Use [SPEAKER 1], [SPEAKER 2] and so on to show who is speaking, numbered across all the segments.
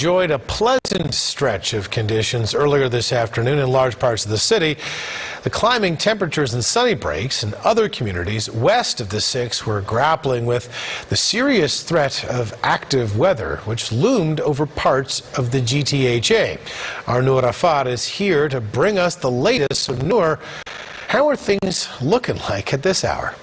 [SPEAKER 1] enjoyed a pleasant stretch of conditions earlier this afternoon in large parts of the city. The climbing temperatures and sunny breaks in other communities west of the 6 were grappling with the serious threat of active weather, which loomed over parts of the GTHA. Our Noor Rafat is here to bring us the latest. So, Noor, how are things looking like at this hour?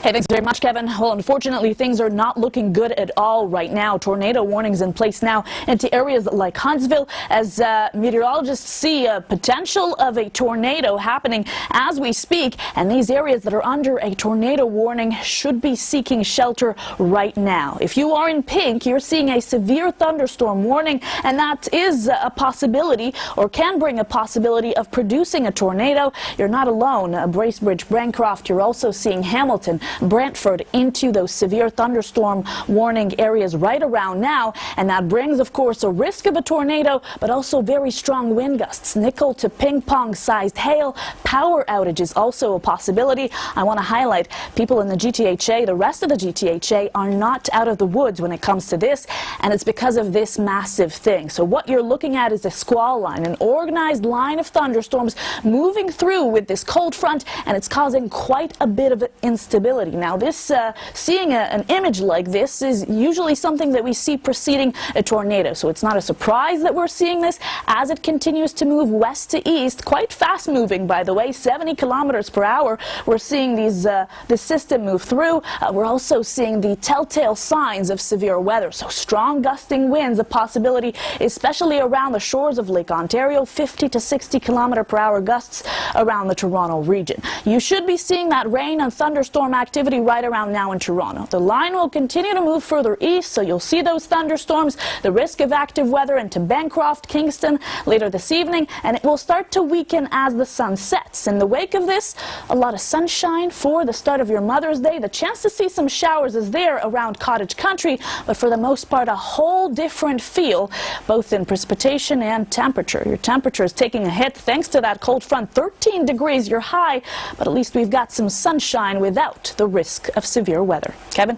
[SPEAKER 2] Hey, thanks very much, Kevin. Well, unfortunately, things are not looking good at all right now. Tornado warnings in place now into areas like Huntsville as meteorologists see a potential of a tornado happening as we speak. And these areas that are under a tornado warning should be seeking shelter right now. If you are in pink, you're seeing a severe thunderstorm warning, and that is a possibility or can bring a possibility of producing a tornado. You're not alone. Bracebridge, Bancroft, you're also seeing Hamilton, Brantford into those severe thunderstorm warning areas right around now, and that brings, of course, a risk of a tornado, but also very strong wind gusts, nickel to ping pong sized hail. Power outages also a possibility. I want to highlight people in the GTHA, the rest of the GTHA, are not out of the woods when it comes to this, and it's because of this massive thing. So what you're looking at is a squall line, an organized line of thunderstorms moving through with this cold front, and it's causing quite a bit of instability. Now, this seeing an image like this is usually something that we see preceding a tornado, so it's not a surprise that we're seeing this as it continues to move west to east, quite fast moving, by the way, 70 kilometers per hour. We're seeing this system move through. We're also seeing the telltale signs of severe weather, so strong gusting winds a possibility, especially around the shores of Lake Ontario, 50 to 60 kilometer per hour gusts around the Toronto region. You should be seeing that rain and thunderstorm activity right around now in Toronto. The line will continue to move further east, so you'll see those thunderstorms, the risk of active weather into Bancroft, Kingston later this evening, and it will start to weaken as the sun sets. In the wake of this, a lot of sunshine for the start of your Mother's Day. The chance to see some showers is there around Cottage Country, but for the most part, a whole different feel, both in precipitation and temperature. Your temperature is taking a hit thanks to that cold front. 13 degrees your high, but at least we've got some sunshine without the risk of severe weather. Kevin?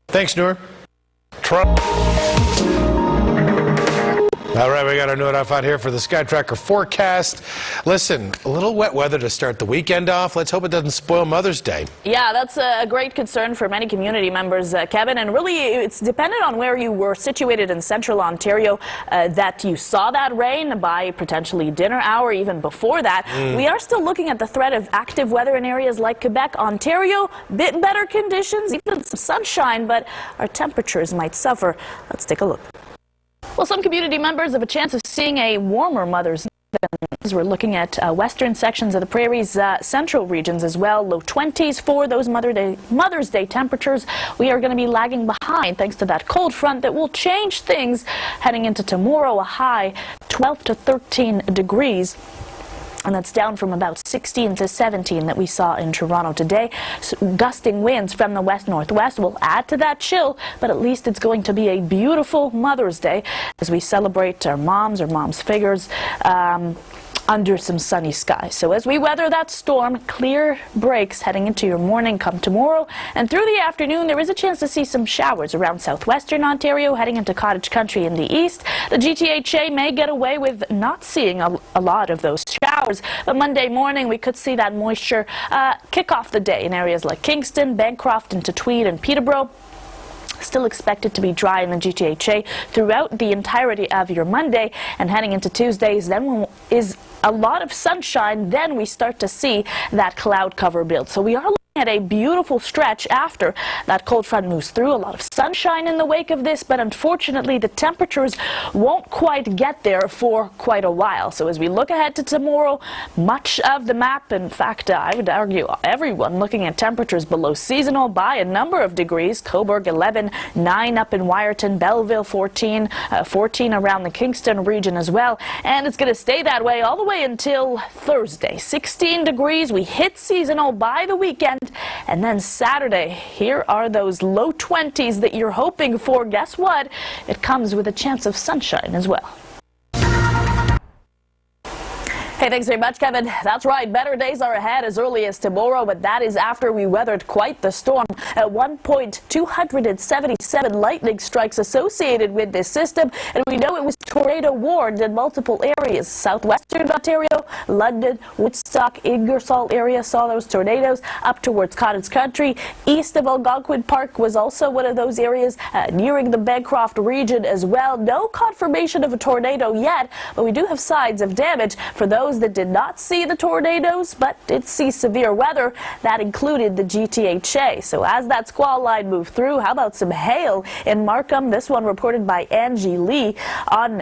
[SPEAKER 1] Thanks, Noor. All right, we got our Noor Rafat here for the Sky Tracker forecast. Listen, a little wet weather to start the weekend off. Let's hope it doesn't spoil Mother's Day. Yeah, that's a great concern for many community members, Kevin, and really it's dependent on where you were situated in central Ontario that you saw that rain by potentially dinner hour, even before that. We are still looking at the threat of active weather in areas like Quebec, Ontario, bit better conditions, even some sunshine, but our temperatures might suffer. Let's take a look. Well, some community members have a chance of seeing a warmer Mother's Day. We're looking at western sections of the prairies, central regions as well. Low 20s for those Mother's Day temperatures. We are going to be lagging behind thanks to that cold front that will change things heading into tomorrow. A high 12 to 13 degrees. And that's down from about 16 to 17 that we saw in Toronto today. So gusting winds from the west-northwest will add to that chill, but at least it's going to be a beautiful Mother's Day as we celebrate our mom's figures under some sunny skies. So as we weather that storm, clear breaks heading into your morning come tomorrow, and through the afternoon there is a chance to see some showers around southwestern Ontario heading into Cottage Country in the east. The GTHA may get away with not seeing a lot of those showers, but Monday morning we could see that moisture kick off the day in areas like Kingston, Bancroft into Tweed and Peterborough. Still expected to be dry in the GTHA throughout the entirety of your Monday, and heading into Tuesdays then is a lot of sunshine. Then we start to see that cloud cover build. So we are looking at a beautiful stretch after that cold front moves through. A lot of sunshine in the wake of this, but unfortunately the temperatures won't quite get there for quite a while. So as we look ahead to tomorrow, much of the map, in fact I would argue everyone, looking at temperatures below seasonal by a number of degrees. Cobourg 11, 9 up in Wyerton, Belleville 14, 14 around the Kingston region as well, and it's going to stay that way all the way until Thursday. 16 degrees, we hit seasonal by the weekend. And then Saturday, here are those low 20s that you're hoping for. Guess what? It comes with a chance of sunshine as well.
[SPEAKER 2] Hey, thanks very much, Kevin. That's right. Better days are ahead as early as tomorrow, but that is after we weathered quite the storm. At one point, 277 lightning strikes associated with this system, and we know it was tornado warned in multiple areas. Southwestern Ontario, London, Woodstock, Ingersoll area saw those tornadoes up towards Cottage Country. East of Algonquin Park was also one of those areas, nearing the Bancroft region as well. No confirmation of a tornado yet, but we do have signs of damage for those that did not see the tornadoes but did see severe weather. That included the GTHA. So as that squall line moved through, how about some hail in Markham? This one reported by Angie Lee on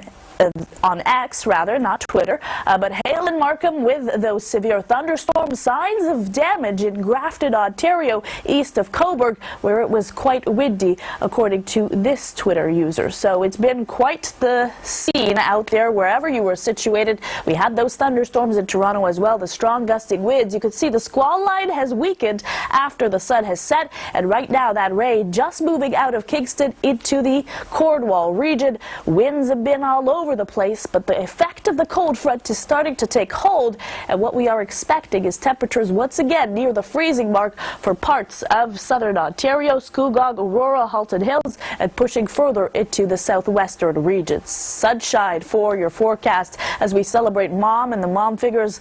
[SPEAKER 2] X, rather, not Twitter, but hail in Markham with those severe thunderstorms. Signs of damage in Grafton, Ontario, east of Cobourg, where it was quite windy, according to this Twitter user. So it's been quite the scene out there wherever you were situated. We had those thunderstorms in Toronto as well, the strong gusting winds. You could see the squall line has weakened after the sun has set, and right now that rain just moving out of Kingston into the Cornwall region. Winds have been all over the place, but the effect of the cold front is starting to take hold, and what we are expecting is temperatures once again near the freezing mark for parts of southern Ontario, Scugog, Aurora, Halton Hills, and pushing further into the southwestern regions. Sunshine for your forecast as we celebrate Mom, and the mom figures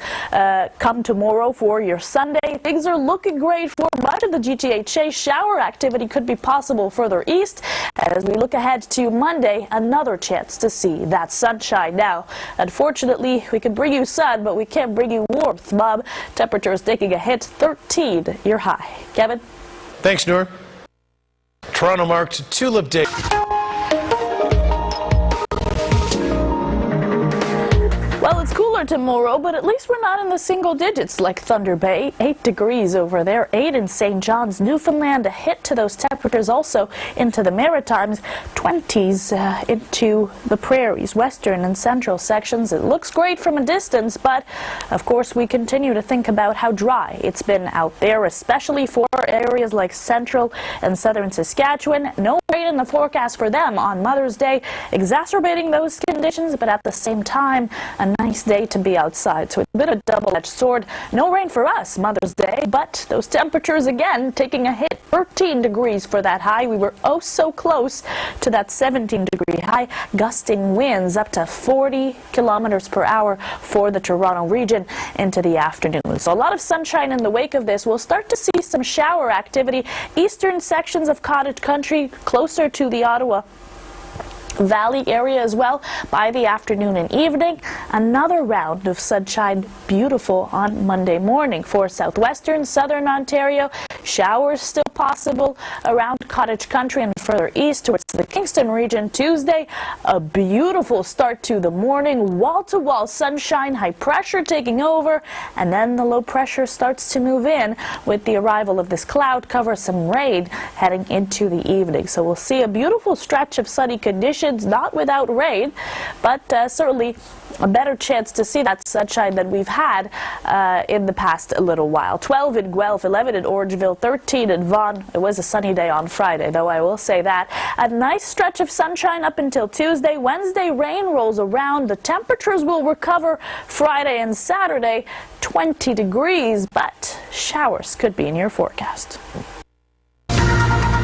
[SPEAKER 2] come tomorrow for your Sunday. Things are looking great for much of the GTHA. Shower activity could be possible further east, and as we look ahead to Monday, another chance to see that sunshine. Now, unfortunately, we can bring you sun, but we can't bring you warmth, Bob. Temperatures taking a hit, 13 your high. Kevin?
[SPEAKER 1] Thanks, Noor. Toronto marked Tulip Day.
[SPEAKER 2] Well, it's cooler tomorrow, but at least we're not in the single digits like Thunder Bay. 8 degrees over there, 8 in St. John's, Newfoundland. A hit to those temperatures also into the Maritimes. 20s into the prairies, western and central sections. It looks great from a distance, but of course we continue to think about how dry it's been out there, especially for areas like central and southern Saskatchewan. No rain in the forecast for them on Mother's Day, exacerbating those conditions, but at the same time, a nice day to be outside. So it's a bit of a double-edged sword. No rain for us Mother's Day, but those temperatures again taking a hit. 13 degrees for that high. We were oh so close to that 17-degree high. Gusting winds up to 40 kilometers per hour for the Toronto region into the afternoon. So a lot of sunshine in the wake of this. We'll start to see some shower activity. Eastern sections of Cottage Country, closer to the Ottawa Valley area as well by the afternoon and evening. Another round of sunshine, beautiful on Monday morning for southwestern, southern Ontario. Showers still possible around Cottage Country and further east towards the Kingston region. Tuesday, a beautiful start to the morning. Wall-to-wall sunshine, high pressure taking over, and then the low pressure starts to move in with the arrival of this cloud cover, some rain heading into the evening. So we'll see a beautiful stretch of sunny conditions, not without rain, but certainly a better chance to see that sunshine than we've had in the past a little while. 12 in Guelph, 11 in Orangeville, 13 in Vaughan. It was a sunny day on Friday, though, I will say that. A nice stretch of sunshine up until Tuesday. Wednesday, rain rolls around. The temperatures will recover Friday and Saturday, 20 degrees, but showers could be in your forecast.